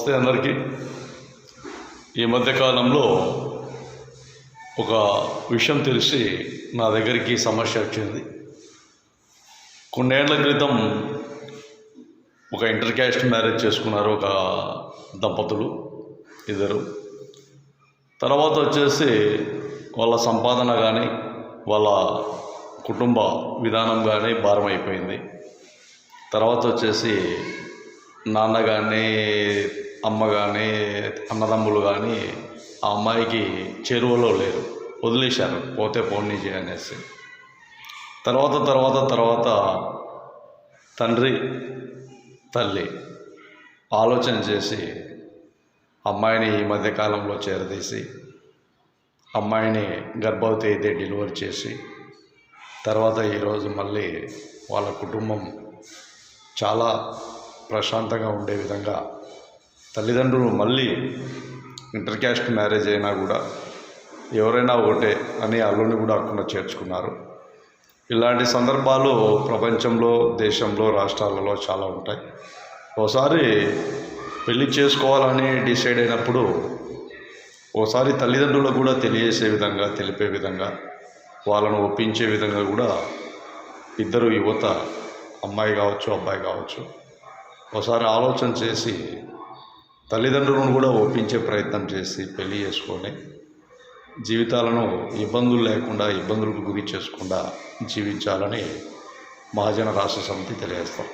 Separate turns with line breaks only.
నమస్తే అందరికీ. ఈ మధ్యకాలంలో ఒక విషయం తెలిసి నా దగ్గరికి సమస్య వచ్చింది. కొన్నేళ్ల క్రితం ఒక ఇంటర్ క్యాస్ట్ మ్యారేజ్ చేసుకున్నారు ఒక దంపతులు ఇద్దరు. తర్వాత వచ్చేసి వాళ్ళ సంపాదన కానీ వాళ్ళ కుటుంబ విధానం కానీ భారం అయిపోయింది. తర్వాత వచ్చేసి నాన్న కానీ అమ్మ కానీ అన్నదమ్ములు కానీ ఆ అమ్మాయికి చేరువలో లేరు, వదిలేశారు, పోతే పోనీ అనేసి. తర్వాత తండ్రి తల్లి ఆలోచన చేసి అమ్మాయిని ఈ మధ్యకాలంలో చేరదీసి అమ్మాయిని గర్భవతి అయితే డెలివరీ చేసి తర్వాత ఈరోజు మళ్ళీ వాళ్ళ కుటుంబం చాలా ప్రశాంతంగా ఉండే విధంగా తల్లిదండ్రులు మళ్ళీ ఇంటర్ క్యాస్ట్ మ్యారేజ్ అయినా కూడా ఎవరైనా ఒకటే అని అల్లుని కూడా అక్కడ చేర్చుకున్నారు. ఇలాంటి సందర్భాలు ప్రపంచంలో, దేశంలో, రాష్ట్రాలలో చాలా ఉంటాయి. ఒకసారి పెళ్లి చేసుకోవాలని డిసైడ్ అయినప్పుడు ఒకసారి తల్లిదండ్రులకు కూడా తెలియజేసే విధంగా, తెలిపే విధంగా, వాళ్ళను ఒప్పించే విధంగా కూడా ఇద్దరు యువత, అమ్మాయి కావచ్చు అబ్బాయి కావచ్చు, ఒకసారి ఆలోచన చేసి తల్లిదండ్రులను కూడా ఒప్పించే ప్రయత్నం చేసి పెళ్లి చేసుకొని జీవితాలను ఇబ్బందులు లేకుండా, ఇబ్బందులకు గురి చేసుకుండా జీవించాలని మహాజన రాష్ట్ర సమితి తెలియజేస్తాం.